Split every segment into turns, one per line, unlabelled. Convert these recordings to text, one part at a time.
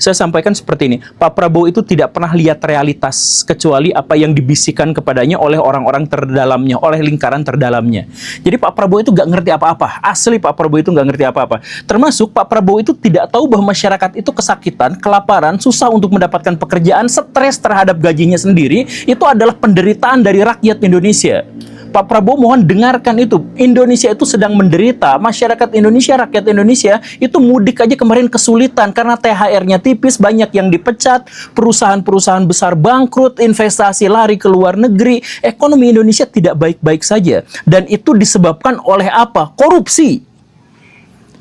Saya sampaikan seperti ini, Pak Prabowo itu tidak pernah lihat realitas, kecuali apa yang dibisikkan kepadanya oleh orang-orang terdalamnya, oleh lingkaran terdalamnya. Jadi Pak Prabowo itu nggak ngerti apa-apa. Asli Pak Prabowo itu nggak ngerti apa-apa. Termasuk Pak Prabowo itu tidak tahu bahwa masyarakat itu kesakitan, kelaparan, susah untuk mendapatkan pekerjaan, stres terhadap gajinya sendiri, itu adalah penderitaan dari rakyat Indonesia. Pak Prabowo mohon dengarkan itu. Indonesia itu sedang menderita. Masyarakat Indonesia, rakyat Indonesia itu mudik aja kemarin kesulitan karena THR-nya tipis, banyak yang dipecat, perusahaan-perusahaan besar bangkrut, investasi lari ke luar negeri, ekonomi Indonesia tidak baik-baik saja. Dan itu disebabkan oleh apa? Korupsi.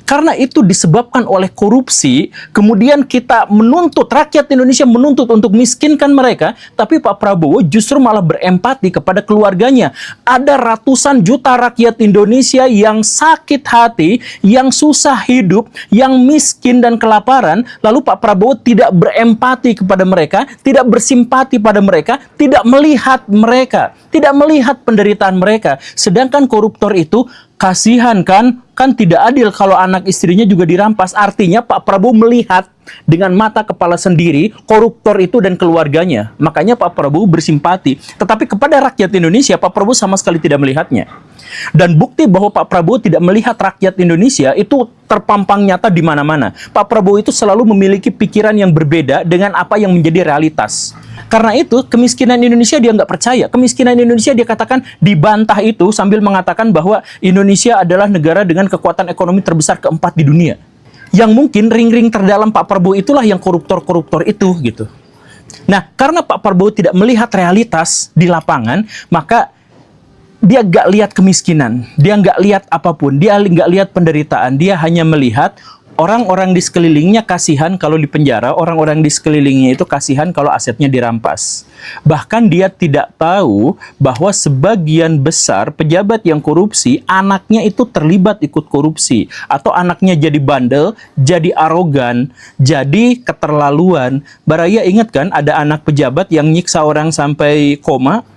Karena itu disebabkan oleh korupsi, kemudian kita menuntut, rakyat Indonesia menuntut untuk miskinkan mereka, tapi Pak Prabowo justru malah berempati kepada keluarganya. Ada ratusan juta rakyat Indonesia yang sakit hati, yang susah hidup, yang miskin dan kelaparan, lalu Pak Prabowo tidak berempati kepada mereka, tidak bersimpati pada mereka, tidak melihat mereka, tidak melihat penderitaan mereka. Sedangkan koruptor itu kasihan kan tidak adil kalau anak istrinya juga dirampas. Artinya Pak Prabowo melihat dengan mata kepala sendiri koruptor itu dan keluarganya. Makanya Pak Prabowo bersimpati. Tetapi kepada rakyat Indonesia, Pak Prabowo sama sekali tidak melihatnya. Dan bukti bahwa Pak Prabowo tidak melihat rakyat Indonesia itu terpampang nyata di mana-mana. Pak Prabowo itu selalu memiliki pikiran yang berbeda dengan apa yang menjadi realitas. Karena itu, kemiskinan Indonesia dia nggak percaya. Kemiskinan Indonesia dia katakan dibantah itu sambil mengatakan bahwa Indonesia adalah negara dengan kekuatan ekonomi terbesar keempat di dunia. Yang mungkin ring-ring terdalam Pak Prabowo itulah yang koruptor-koruptor itu gitu. Nah, karena Pak Prabowo tidak melihat realitas di lapangan, maka dia nggak lihat kemiskinan, dia nggak lihat apapun, dia nggak lihat penderitaan, dia hanya melihat orang-orang di sekelilingnya kasihan kalau dipenjara, orang-orang di sekelilingnya itu kasihan kalau asetnya dirampas. Bahkan dia tidak tahu bahwa sebagian besar pejabat yang korupsi, anaknya itu terlibat ikut korupsi. Atau anaknya jadi bandel, jadi arogan, jadi keterlaluan. Baraya ingat kan ada anak pejabat yang nyiksa orang sampai koma?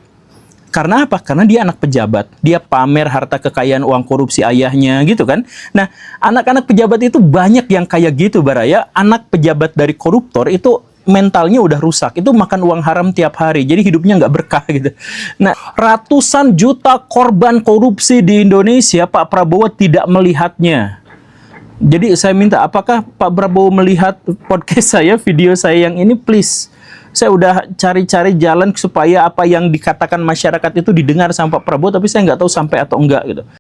Karena apa? Karena dia anak pejabat. Dia pamer harta kekayaan uang korupsi ayahnya gitu kan. Nah, anak-anak pejabat itu banyak yang kayak gitu Baraya. Anak pejabat dari koruptor itu mentalnya udah rusak. Itu makan uang haram tiap hari. Jadi hidupnya nggak berkah gitu. Nah, ratusan juta korban korupsi di Indonesia, Pak Prabowo tidak melihatnya. Jadi saya minta, apakah Pak Prabowo melihat podcast saya, video saya yang ini? Please. Saya udah cari-cari jalan supaya apa yang dikatakan masyarakat itu didengar sama Pak Prabowo, tapi saya nggak tahu sampai atau enggak gitu.